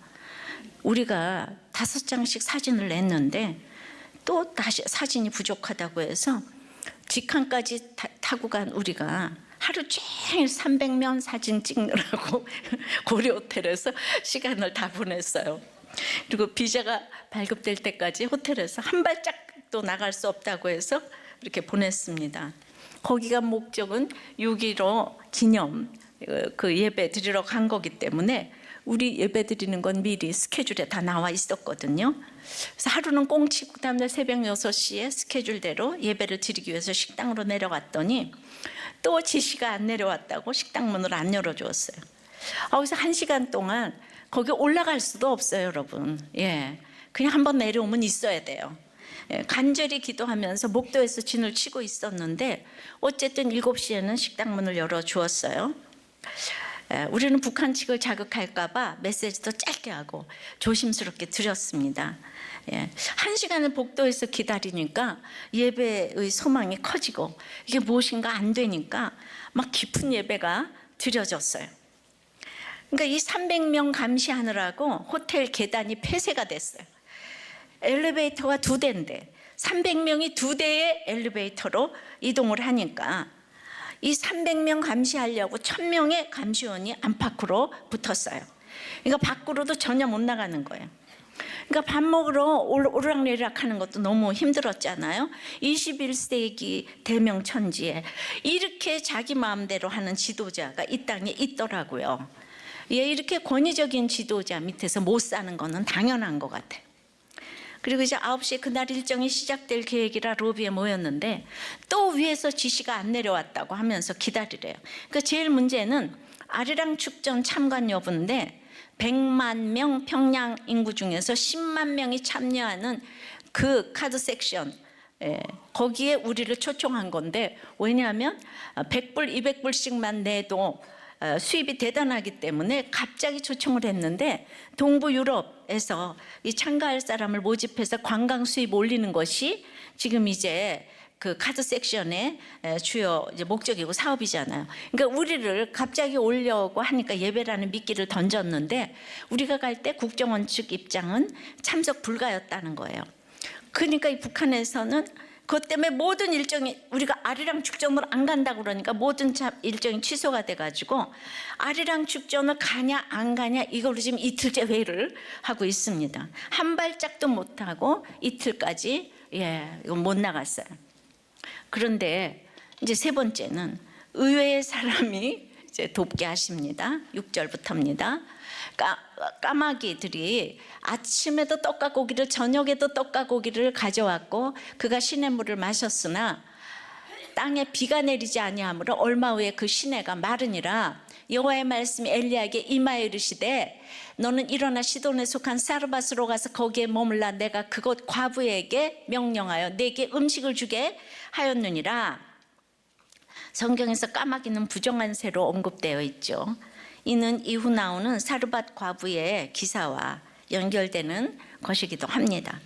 우리가 5장씩 사진을 냈는데 또 다시 사진이 부족하다고 해서 직항까지 타고 간 우리가 하루 종일 300명 사진 찍느라고 고려 호텔에서 시간을 다 보냈어요. 그리고 비자가 발급될 때까지 호텔에서 한 발짝도 나갈 수 없다고 해서 이렇게 보냈습니다. 거기가 목적은 6.15 기념 그 예배 드리러 간 거기 때문에 우리 예배 드리는 건 미리 스케줄에 다 나와 있었거든요. 그래서 하루는 꽁치고 다음날 새벽 6시에 스케줄대로 예배를 드리기 위해서 식당으로 내려갔더니 또 지시가 안 내려왔다고 식당 문을 안 열어주었어요. 그래서 1시간 동안 거기 올라갈 수도 없어요, 여러분. 예, 그냥 한번 내려오면 있어야 돼요. 예, 간절히 기도하면서 목도에서 진을 치고 있었는데 어쨌든 7시에는 식당 문을 열어주었어요. 우리는 북한 측을 자극할까 봐 메시지도 짧게 하고 조심스럽게 드렸습니다. 1시간을 복도에서 기다리니까 예배의 소망이 커지고 이게 무엇인가 안 되니까 막 깊은 예배가 드려졌어요. 그러니까 이 300명 감시하느라고 호텔 계단이 폐쇄가 됐어요. 엘리베이터가 2대인데 300명이 2대의 엘리베이터로 이동을 하니까 이 300명 감시하려고 1000명의 감시원이 안팎으로 붙었어요. 그러니까 밖으로도 전혀 못 나가는 거예요. 그러니까 밥 먹으러 오르락내리락 하는 것도 너무 힘들었잖아요. 21세기 대명천지에 이렇게 자기 마음대로 하는 지도자가 이 땅에 있더라고요. 이렇게 권위적인 지도자 밑에서 못 사는 거는 당연한 것 같아요. 그리고 이제 9시에 그날 일정이 시작될 계획이라 로비에 모였는데 또 위에서 지시가 안 내려왔다고 하면서 기다리래요. 그러니까 제일 문제는 아리랑 축전 참관 여부인데 100만 명 평양 인구 중에서 10만 명이 참여하는 그 카드 섹션, 거기에 우리를 초청한 건데 왜냐하면 100불, 200불씩만 내도 수입이 대단하기 때문에 갑자기 초청을 했는데 동부 유럽에서 이 참가할 사람을 모집해서 관광 수입 올리는 것이 지금 이제 그 카드 섹션의 주요 이제 목적이고 사업이잖아요. 그러니까 우리를 갑자기 올려고 하니까 예배라는 미끼를 던졌는데 우리가 갈 때 국정원 측 입장은 참석 불가였다는 거예요. 그러니까 이 북한에서는 그것 때문에 모든 일정이 우리가 아리랑 축전으로 안 간다고 그러니까 모든 일정이 취소가 돼가지고 아리랑 축전을 가냐 안 가냐 이걸로 지금 이틀째 회의를 하고 있습니다. 한 발짝도 못 하고 이틀까지 이건 못 나갔어요. 그런데 이제 세 번째는 의외의 사람이 이제 돕게 하십니다. 6절부터입니다. 까마귀들이 아침에도 떡과 고기를 저녁에도 떡과 고기를 가져왔고 그가 시냇물을 마셨으나 땅에 비가 내리지 아니하므로 얼마 후에 그 시내가 마르니라. 여호와의 말씀이 엘리야에게 임하여 이르시되 너는 일어나 시돈에 속한 사르밧으로 가서 거기에 머물라. 내가 그곳 과부에게 명령하여 내게 음식을 주게 하였느니라. 성경에서 까마귀는 부정한 새로 언급되어 있죠. 이는 이후 나오는 사르밧 과부의 기사와 연결되는 것이기도 합니다.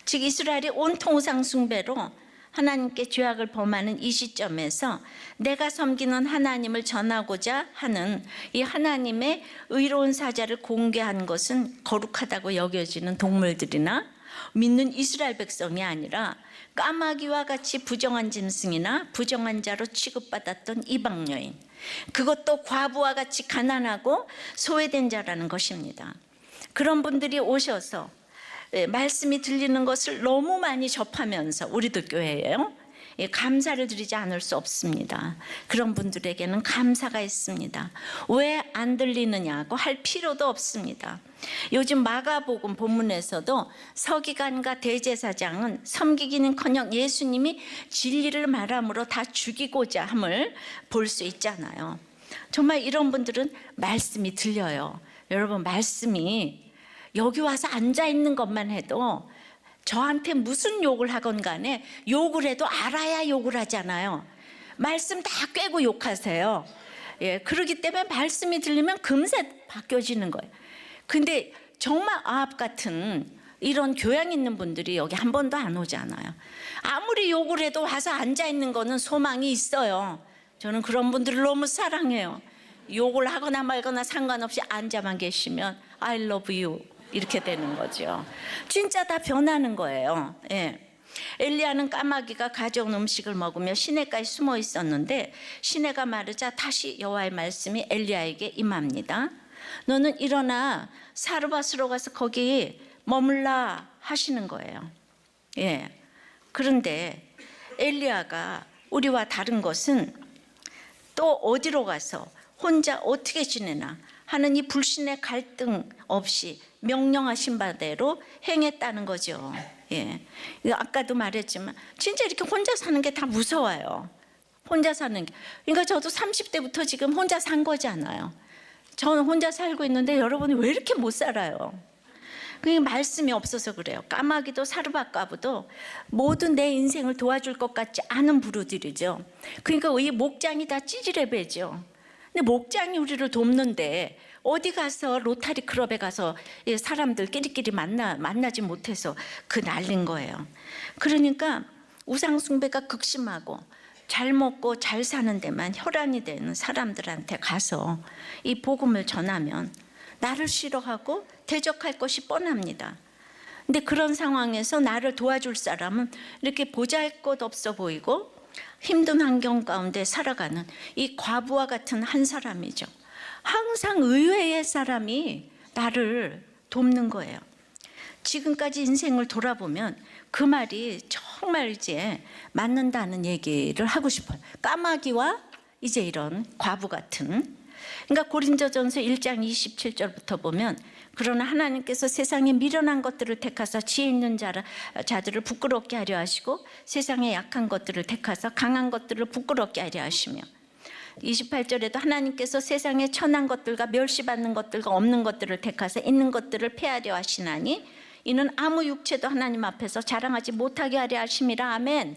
즉 이스라엘이 온통 우상 숭배로 하나님께 죄악을 범하는 이 시점에서 내가 섬기는 하나님을 전하고자 하는 이 하나님의 의로운 사자를 공개한 것은 거룩하다고 여겨지는 동물들이나 믿는 이스라엘 백성이 아니라 까마귀와 같이 부정한 짐승이나 부정한 자로 취급받았던 이방 여인, 그것도 과부와 같이 가난하고 소외된 자라는 것입니다. 그런 분들이 오셔서 말씀이 들리는 것을 너무 많이 접하면서 우리도 교회예요. 감사를 드리지 않을 수 없습니다. 그런 분들에게는 감사가 있습니다. 왜 안 들리느냐고 할 필요도 없습니다. 요즘 마가복음 본문에서도 서기관과 대제사장은 섬기기는커녕 예수님이 진리를 말함으로 다 죽이고자 함을 볼 수 있잖아요. 정말 이런 분들은 말씀이 들려요. 여러분, 말씀이 여기 와서 앉아 있는 것만 해도 저한테 무슨 욕을 하건 간에 욕을 해도 알아야 욕을 하잖아요. 말씀 다 꿰고 욕하세요. 그러기 때문에 말씀이 들리면 금세 바뀌어지는 거예요. 근데 정말 아합 같은 이런 교양 있는 분들이 여기 한 번도 안 오잖아요. 아무리 욕을 해도 와서 앉아 있는 거는 소망이 있어요. 저는 그런 분들을 너무 사랑해요. 욕을 하거나 말거나 상관없이 앉아만 계시면 I love you 이렇게 되는 거죠. 진짜 다 변하는 거예요. 예. 엘리야는 까마귀가 가져온 음식을 먹으며 시내가에 숨어 있었는데 시내가 마르자 다시 여호와의 말씀이 엘리야에게 임합니다. 너는 일어나 사르밧으로 가서 거기 머물라 하시는 거예요. 예. 그런데 엘리야가 우리와 다른 것은 또 어디로 가서 혼자 어떻게 지내나 하는 이 불신의 갈등 없이 명령하신 바대로 행했다는 거죠. 예. 아까도 말했지만 진짜 이렇게 혼자 사는 게 다 무서워요. 혼자 사는 게. 그러니까 저도 30대부터 지금 혼자 산 거잖아요. 저는 혼자 살고 있는데 여러분이 왜 이렇게 못 살아요? 그게 말씀이 없어서 그래요. 까마귀도 사르밧과부도 모두 내 인생을 도와줄 것 같지 않은 부류들이죠. 그러니까 이 목장이 다 찌질해배죠. 근데 목장이 우리를 돕는데 어디 가서 로타리 클럽에 가서 사람들 끼리끼리 만나지 못해서 그 난린 거예요. 그러니까 우상 숭배가 극심하고 잘 먹고 잘 사는 데만 혈안이 되는 사람들한테 가서 이 복음을 전하면 나를 싫어하고 대적할 것이 뻔합니다. 근데 그런 상황에서 나를 도와줄 사람은 이렇게 보잘것없어 보이고 힘든 환경 가운데 살아가는 이 과부와 같은 한 사람이죠. 항상 의외의 사람이 나를 돕는 거예요. 지금까지 인생을 돌아보면 그 말이 정말 이제 맞는다는 얘기를 하고 싶어요. 까마귀와 이제 이런 과부 같은. 그러니까 고린도전서 1장 27절부터 보면 그러나 하나님께서 세상에 미련한 것들을 택하사 지혜 있는 자들을 부끄럽게 하려 하시고 세상에 약한 것들을 택하사 강한 것들을 부끄럽게 하려 하시며 28절에도 하나님께서 세상에 천한 것들과 멸시받는 것들과 없는 것들을 택하사 있는 것들을 폐하려 하시나니 이는 아무 육체도 하나님 앞에서 자랑하지 못하게 하려 하심이라. 아멘.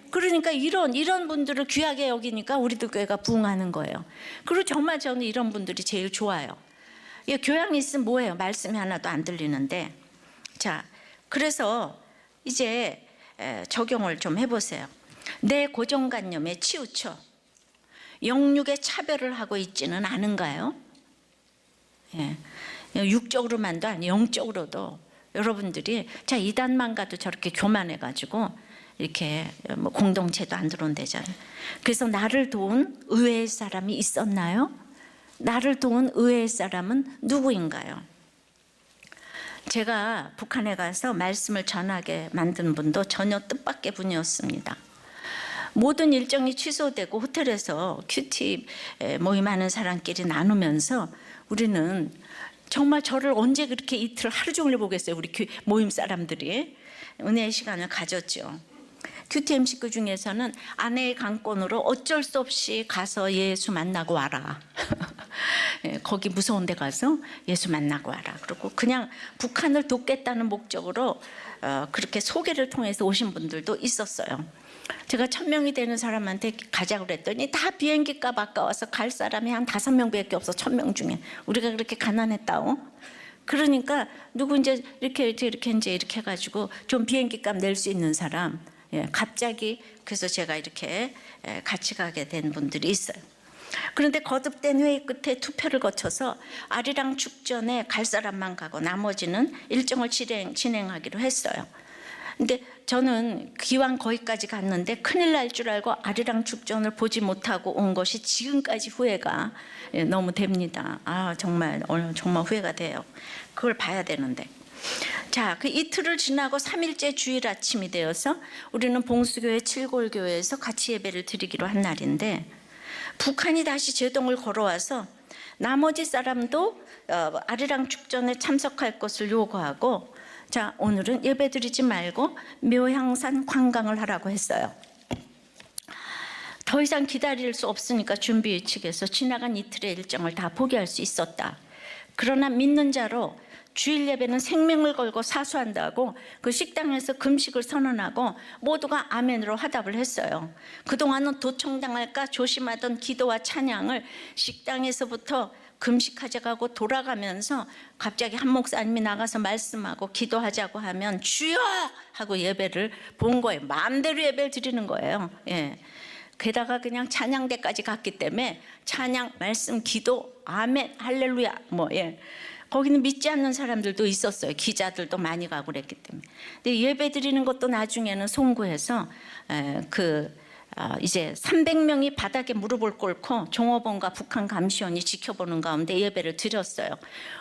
그러니까 이런 분들을 귀하게 여기니까 우리도 교회가 부흥하는 거예요. 그리고 정말 저는 이런 분들이 제일 좋아요. 교양이 있으면 뭐예요? 말씀이 하나도 안 들리는데. 자, 그래서 이제 적용을 좀 해보세요. 내 고정관념에 치우쳐 영육의 차별을 하고 있지는 않은가요? 예. 육적으로만도 아니고 영적으로도 여러분들이 자 이단만 가도 저렇게 교만해가지고 이렇게 뭐 공동체도 안 들어온대잖아요. 그래서 나를 도운 의외의 사람이 있었나요? 나를 도운 의외의 사람은 누구인가요? 제가 북한에 가서 말씀을 전하게 만든 분도 전혀 뜻밖의 분이었습니다. 모든 일정이 취소되고 호텔에서 큐티 모임하는 사람끼리 나누면서 우리는 정말 저를 언제 그렇게 이틀 하루 종일 보겠어요. 우리 모임 사람들이 은혜의 시간을 가졌죠. 큐티엠 식구 중에서는 아내의 강권으로 어쩔 수 없이 가서 예수 만나고 와라. 거기 무서운 데 가서 예수 만나고 와라. 그리고 그냥 북한을 돕겠다는 목적으로 그렇게 소개를 통해서 오신 분들도 있었어요. 제가 1000명이 되는 사람한테 가자고 그랬더니 다 비행기 값 아까워서 갈 사람이 한 5명밖에 없어. 1000명 중에. 우리가 그렇게 가난했다고. 그러니까 누구 이제 이렇게 해가지고 좀 비행기 값 낼 수 있는 사람. 갑자기 그래서 제가 이렇게 같이 가게 된 분들이 있어요. 그런데 거듭된 회의 끝에 투표를 거쳐서 아리랑 축전에 갈 사람만 가고 나머지는 일정을 진행하기로 했어요. 근데 저는 기왕 거기까지 갔는데 큰일 날 줄 알고 아리랑 축전을 보지 못하고 온 것이 지금까지 후회가 너무 됩니다. 정말 오늘 정말 후회가 돼요. 그걸 봐야 되는데. 자, 그 이틀을 지나고 3일째 주일 아침이 되어서 우리는 봉수교회 칠골교회에서 같이 예배를 드리기로 한 날인데 북한이 다시 제동을 걸어와서 나머지 사람도 아리랑 축전에 참석할 것을 요구하고 자, 오늘은 예배 드리지 말고 묘향산 관광을 하라고 했어요. 더 이상 기다릴 수 없으니까 준비회 측에서 지나간 이틀의 일정을 다 포기할 수 있었다. 그러나 믿는 자로 주일 예배는 생명을 걸고 사수한다고 그 식당에서 금식을 선언하고 모두가 아멘으로 화답을 했어요. 그동안은 도청당할까 조심하던 기도와 찬양을 식당에서부터 금식하자고 돌아가면서 갑자기 한 목사님이 나가서 말씀하고 기도하자고 하면 주여 하고 예배를 본 거예요. 마음대로 예배를 드리는 거예요. 예. 게다가 그냥 찬양대까지 갔기 때문에 찬양, 말씀, 기도, 아멘, 할렐루야 예. 거기는 믿지 않는 사람들도 있었어요. 기자들도 많이 가고 그랬기 때문에. 근데 예배 드리는 것도 나중에는 송구해서 이제 300명이 바닥에 무릎을 꿇고 종업원과 북한 감시원이 지켜보는 가운데 예배를 드렸어요.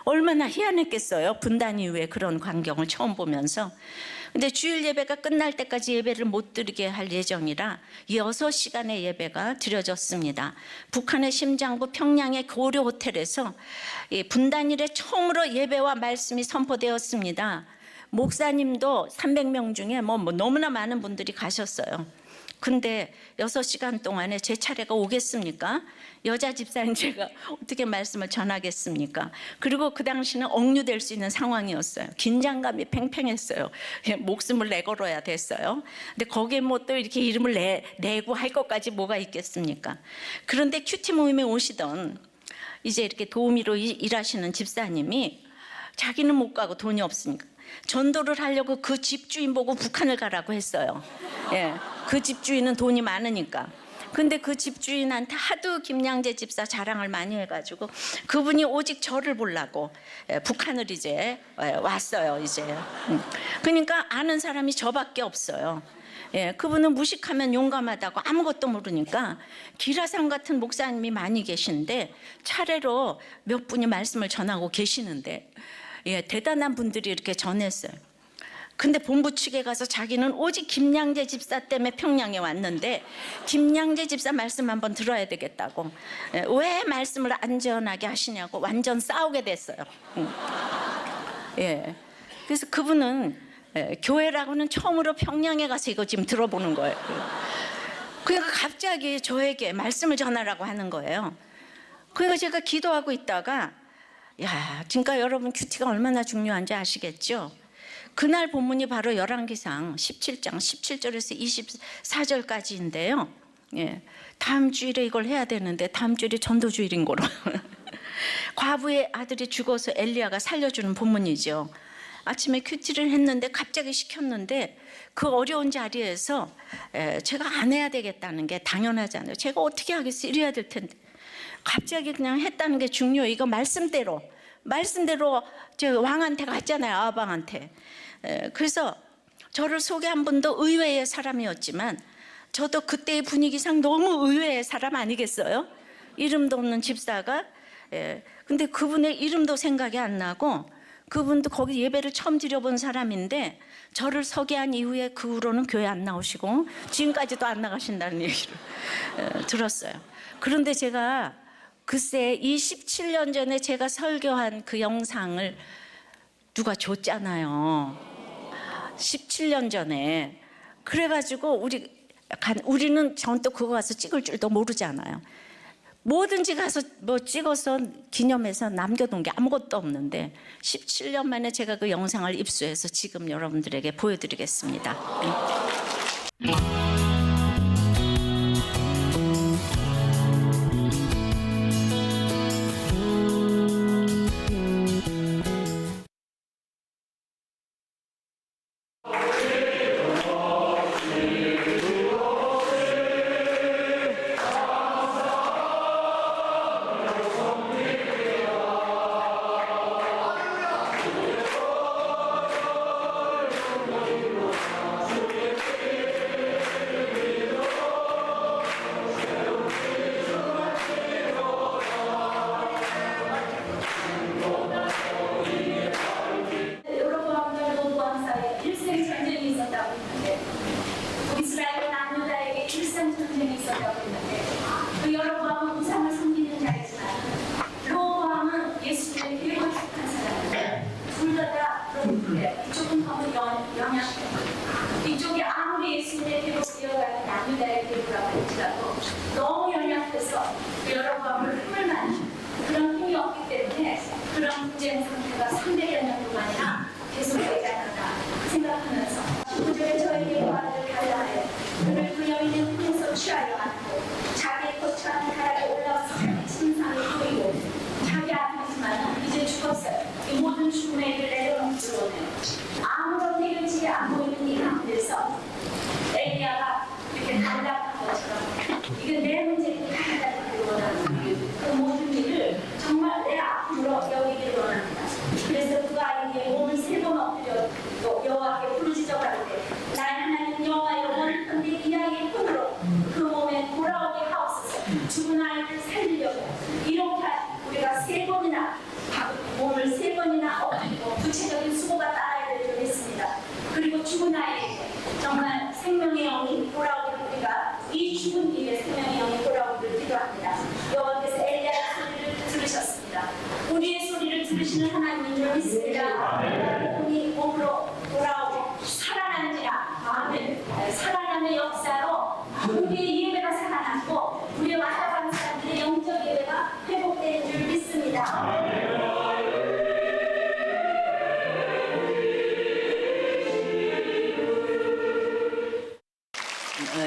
얼마나 희한했겠어요. 분단 이후에 그런 광경을 처음 보면서. 근데 주일 예배가 끝날 때까지 예배를 못 드리게 할 예정이라 6시간의 예배가 드려졌습니다. 북한의 심장부 평양의 고려 호텔에서 분단 이래 처음으로 예배와 말씀이 선포되었습니다. 목사님도 300명 중에 너무나 많은 분들이 가셨어요. 근데 6시간 동안에 제 차례가 오겠습니까? 여자 집사님 제가 어떻게 말씀을 전하겠습니까? 그리고 그 당시는 억류될 수 있는 상황이었어요. 긴장감이 팽팽했어요. 목숨을 내걸어야 됐어요. 근데 거기에 또 이렇게 이름을 내고 할 것까지 뭐가 있겠습니까? 그런데 큐티 모임에 오시던 이제 이렇게 도우미로 일하시는 집사님이 자기는 못 가고 돈이 없으니까 전도를 하려고 그 집주인 보고 북한을 가라고 했어요. 예, 그 집주인은 돈이 많으니까. 근데 그 집주인한테 하도 김양재 집사 자랑을 많이 해가지고 그분이 오직 저를 보려고 북한을 이제 왔어요. 이제. 그러니까 아는 사람이 저밖에 없어요. 예, 그분은 무식하면 용감하다고 아무것도 모르니까 기라상 같은 목사님이 많이 계신데 차례로 몇 분이 말씀을 전하고 계시는데 대단한 분들이 이렇게 전했어요. 근데 본부 측에 가서 자기는 오직 김양재 집사 때문에 평양에 왔는데 김양재 집사 말씀 한번 들어야 되겠다고 왜 말씀을 안전하게 하시냐고 완전 싸우게 됐어요. 예. 그래서 그분은 교회라고는 처음으로 평양에 가서 이거 지금 들어보는 거예요. 그러니까 갑자기 저에게 말씀을 전하라고 하는 거예요. 그러니까 제가 기도하고 있다가 그러니까 여러분 큐티가 얼마나 중요한지 아시겠죠? 그날 본문이 바로 열왕기상 17장 17절에서 24절까지인데요. 예, 다음 주일에 이걸 해야 되는데 다음 주일이 전도주일인 거로 과부의 아들이 죽어서 엘리야가 살려주는 본문이죠. 아침에 큐티를 했는데 갑자기 시켰는데 그 어려운 자리에서 제가 안 해야 되겠다는 게 당연하잖아요. 제가 어떻게 하겠어요? 이래야 될 텐데 갑자기 그냥 했다는 게 중요해요. 이거 말씀대로 저 왕한테 갔잖아요. 아방한테. 그래서 저를 소개한 분도 의외의 사람이었지만 저도 그때의 분위기상 너무 의외의 사람 아니겠어요? 이름도 없는 집사가. 근데 그분의 이름도 생각이 안 나고 그분도 거기 예배를 처음 드려본 사람인데 저를 소개한 이후에 그 후로는 교회 안 나오시고 지금까지도 안 나가신다는 얘기를 들었어요. 그런데 제가 글쎄 이 17년 전에 제가 설교한 그 영상을 누가 줬잖아요. 17년 전에. 그래가지고 우리는 전 또 그거 가서 찍을 줄도 모르잖아요. 뭐든지 가서 찍어서 기념해서 남겨놓은 게 아무것도 없는데 17년 만에 제가 그 영상을 입수해서 지금 여러분들에게 보여드리겠습니다. 이쪽이 아무리 예수님의 피로 되어가는 남유다의 피부라고 할지라도 너무 연약해서 여러 마음을 힘을 많이 그런 힘이 없기 때문에 그런 부재 상태가 300여 년 동안이나 계속되지 않았다 생각하면서 19절에 저에게 말을 달라하여 그를 그 여인의 품에서 취하려 하고 자기의 거처한 가락에 올라와서 신상을 보이고 자기 구체적인 수고가 따라야 될 줄 믿습니다. 그리고 죽은 아이에게 정말 생명의 영이 돌아오기를 우리가 이 죽은 이의 생명의 영이 돌아오기를 기도합니다. 여호와께서 엘리야의 소리를 들으셨습니다. 우리의 소리를 들으시는 하나님인 줄 믿습니다. 그분이 몸으로 돌아오고 살아난지라. 아멘. 살아나는 역사로 우리의 예배가 살아났고 우리의 왔다간 사람들의 영적 예배가 회복되는 줄 믿습니다.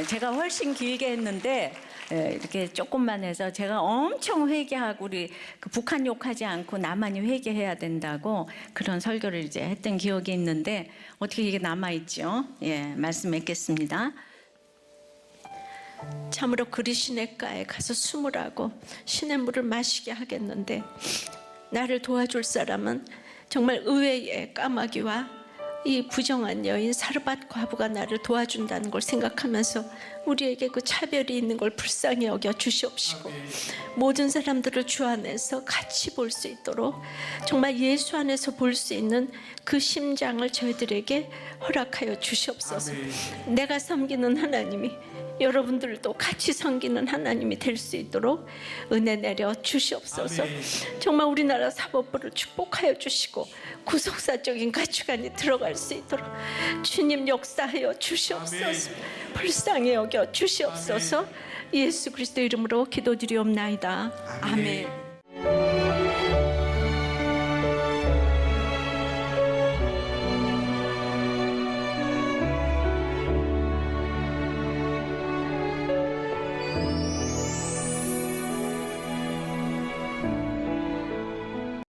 제가 훨씬 길게 했는데 이렇게 조금만 해서 제가 엄청 회개하고 우리 그 북한 욕하지 않고 나만이 회개해야 된다고 그런 설교를 이제 했던 기억이 있는데 어떻게 이게 남아있죠? 예, 말씀 맺겠습니다. 참으로 그리시네가에 가서 숨으라고 시냇물을 마시게 하겠는데 나를 도와줄 사람은 정말 의외의 까마귀와 이 부정한 여인 사르밧 과부가 나를 도와준다는 걸 생각하면서 우리에게 그 차별이 있는 걸 불쌍히 여겨 주시옵시고 모든 사람들을 주 안에서 같이 볼 수 있도록 정말 예수 안에서 볼 수 있는 그 심장을 저희들에게 허락하여 주시옵소서. 내가 섬기는 하나님이 여러분들도 같이 섬기는 하나님이 될 수 있도록 은혜 내려 주시옵소서. 정말 우리나라 사법부를 축복하여 주시고 구속사적인 가치관이 들어갈 수 있도록 주님 역사하여 주시옵소서. 불쌍히 여겨 주시옵소서. 예수 그리스도 이름으로 기도드리옵나이다. 아멘.